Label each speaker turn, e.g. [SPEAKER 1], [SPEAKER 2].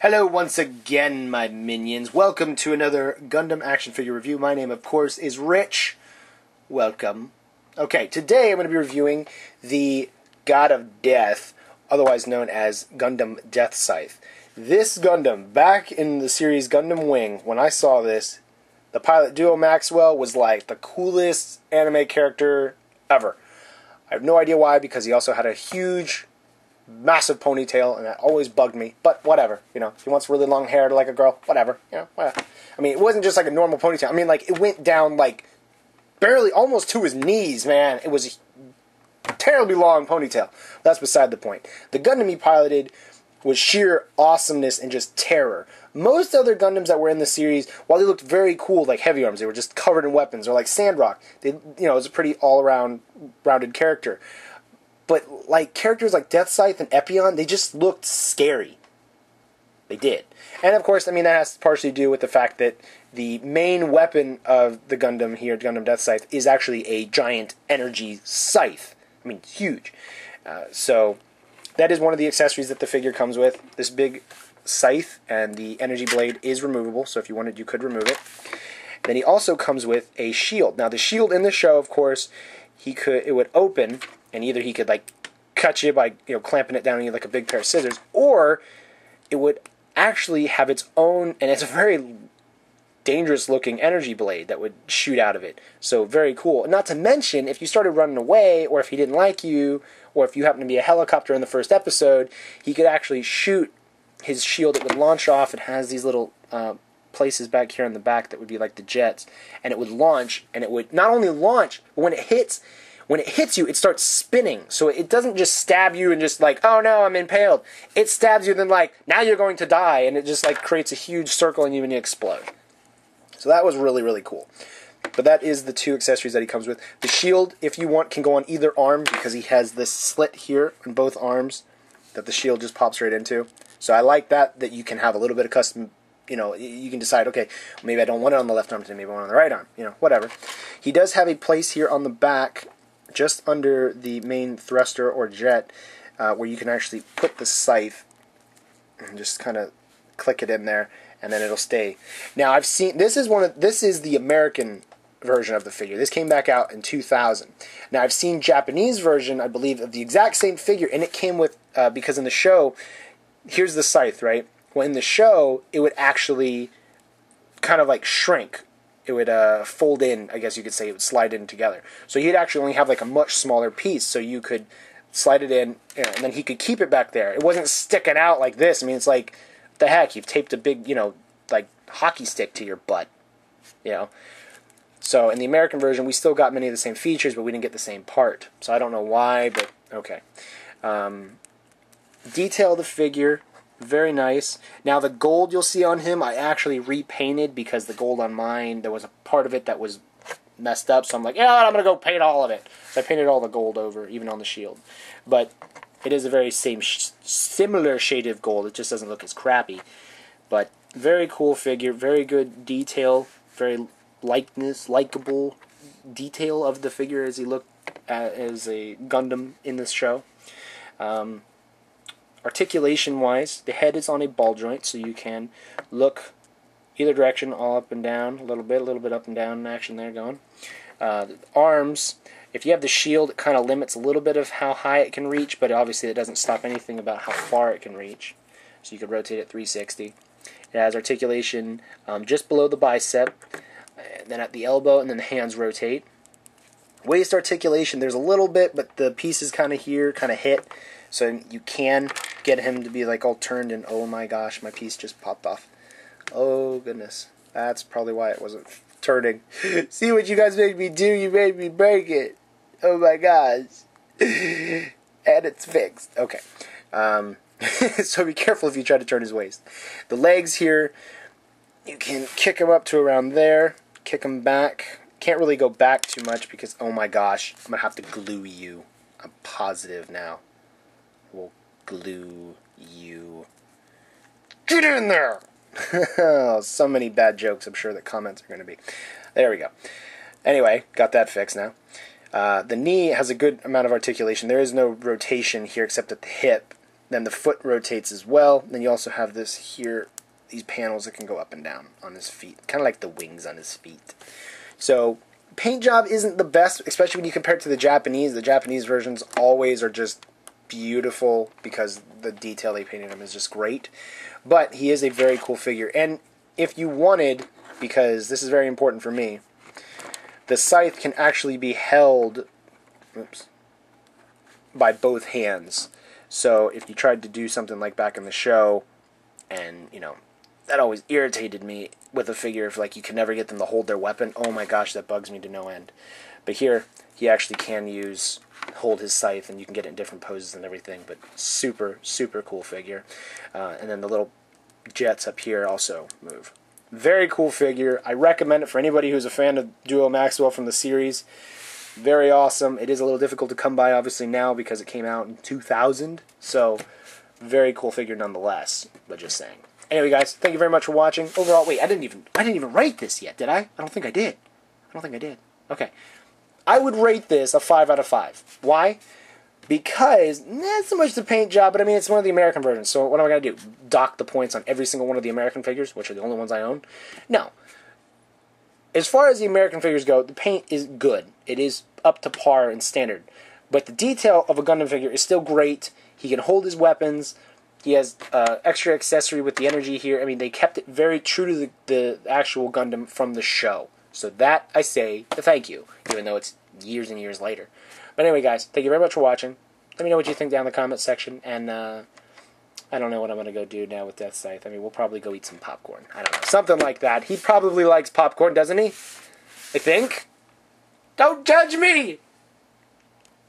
[SPEAKER 1] Hello once again, my minions. Welcome to another Gundam action figure review. My name, of course, is Rich. Welcome. Okay, today I'm going to be reviewing the God of Death, otherwise known as Gundam Deathscythe. This Gundam, back in the series Gundam Wing, when I saw this, the pilot duo Maxwell was like the coolest anime character ever. I have no idea why, because he also had a huge, massive ponytail, and that always bugged me, but whatever, you know, if he wants really long hair like a girl, whatever, you know, whatever. I mean, it wasn't just like a normal ponytail, I mean, like, it went down, like, barely, almost to his knees, man. It was a terribly long ponytail. That's beside the point. The Gundam he piloted was sheer awesomeness and just terror. Most other Gundams that were in the series, while they looked very cool, like Heavy Arms, they were just covered in weapons, or like Sandrock, they, you know, it was a pretty all-around, rounded character. But, like, characters like Deathscythe and Epion, they just looked scary. They did. And, of course, I mean, that has to partially do with the fact that the main weapon of the Gundam here, Gundam Deathscythe, is actually a giant energy scythe. I mean, huge. So, that is one of the accessories that the figure comes with. This big scythe, and the energy blade is removable, so if you wanted, you could remove it. Then he also comes with a shield. Now, the shield in the show, of course, it would open, and either he could, like, cut you by, you know, clamping it down on you like a big pair of scissors, or it would actually have its own, and it's a very dangerous-looking energy blade that would shoot out of it. So, very cool. Not to mention, if you started running away, or if he didn't like you, or if you happen to be a helicopter in the first episode, he could actually shoot his shield. It would launch off. It has these little places back here in the back that would be like the jets, and it would launch, and it would not only launch, but when it hits you, it starts spinning. So it doesn't just stab you and just like, oh no, I'm impaled. It stabs you, then like, now you're going to die, and it just like creates a huge circle and you explode. So that was really, really cool. But that is the two accessories that he comes with. The shield, if you want, can go on either arm, because he has this slit here on both arms that the shield just pops right into. So I like that you can have a little bit of custom, you know, you can decide, okay, maybe I don't want it on the left arm today, maybe I want it on the right arm, you know, whatever. He does have a place here on the back, just under the main thruster or jet, where you can actually put the scythe and just kind of click it in there, and then it'll stay. Now, I've seen, this is the American version of the figure. This came back out in 2000. Now, I've seen Japanese version, I believe, of the exact same figure, and it came with, because in the show, here's the scythe, right? Well, in the show, it would actually kind of like shrink. It would fold in, I guess you could say. It would slide in together. So he'd actually only have like a much smaller piece, so you could slide it in, you know, and then he could keep it back there. It wasn't sticking out like this. I mean, it's like, what the heck? You've taped a big, you know, like hockey stick to your butt, you know? So in the American version, we still got many of the same features, but we didn't get the same part. So I don't know why, but okay. Detail the figure. Very nice. Now, the gold you'll see on him, I actually repainted, because the gold on mine, there was a part of it that was messed up, so I'm like, yeah, I'm going to go paint all of it. So I painted all the gold over, even on the shield. But it is a very similar shade of gold. It just doesn't look as crappy. But very cool figure, very good detail, very likable detail of the figure as he looked as a Gundam in this show. Articulation-wise, the head is on a ball joint, so you can look either direction, all up and down, a little bit up and down in action there going. The arms, if you have the shield, it kind of limits a little bit of how high it can reach, but obviously it doesn't stop anything about how far it can reach. So you could rotate it 360. It has articulation just below the bicep, then at the elbow, and then the hands rotate. Waist articulation, there's a little bit, but the pieces kind of here kind of hit, so you can get him to be like all turned, and oh my gosh, my piece just popped off. Oh goodness, that's probably why it wasn't turning. See what you guys made me do? You made me break it. Oh my gosh. And it's fixed. Okay. So be careful if you try to turn his waist. The legs here, you can kick them up to around there, kick them back. Can't really go back too much because, oh my gosh, I'm going to have to glue you. I'm positive now. We'll glue you. Get in there! Oh, so many bad jokes, I'm sure that comments are going to be. There we go. Anyway, got that fixed now. The knee has a good amount of articulation. There is no rotation here except at the hip. Then the foot rotates as well. Then you also have this here, these panels that can go up and down on his feet. Kind of like the wings on his feet. So, paint job isn't the best, especially when you compare it to the Japanese. The Japanese versions always are just beautiful because the detail they painted him is just great. But he is a very cool figure. And if you wanted, because this is very important for me, the scythe can actually be held by both hands. So if you tried to do something like back in the show, and, you know, that always irritated me with a figure if, like, you could never get them to hold their weapon. Oh my gosh, that bugs me to no end. But here, he actually can hold his scythe, and you can get it in different poses and everything. But super, super cool figure. And then the little jets up here also move. Very cool figure. I recommend it for anybody who's a fan of Duo Maxwell from the series. Very awesome. It is a little difficult to come by, obviously, now because it came out in 2000. So, very cool figure nonetheless. But just saying. Anyway, guys, thank you very much for watching. Overall, wait, I didn't even rate this yet, did I? I don't think I did. Okay. I would rate this a 5 out of 5. Why? Because, not so much the paint job, but I mean, it's one of the American versions. So what am I going to do? Dock the points on every single one of the American figures, which are the only ones I own? No. As far as the American figures go, the paint is good. It is up to par and standard. But the detail of a Gundam figure is still great. He can hold his weapons. He has extra accessory with the energy here. I mean, they kept it very true to the actual Gundam from the show. So that, I say, thank you, even though it's years and years later. But anyway, guys, thank you very much for watching. Let me know what you think down in the comment section. And I don't know what I'm going to go do now with Deathscythe. I mean, we'll probably go eat some popcorn. I don't know. Something like that. He probably likes popcorn, doesn't he? I think. Don't judge me!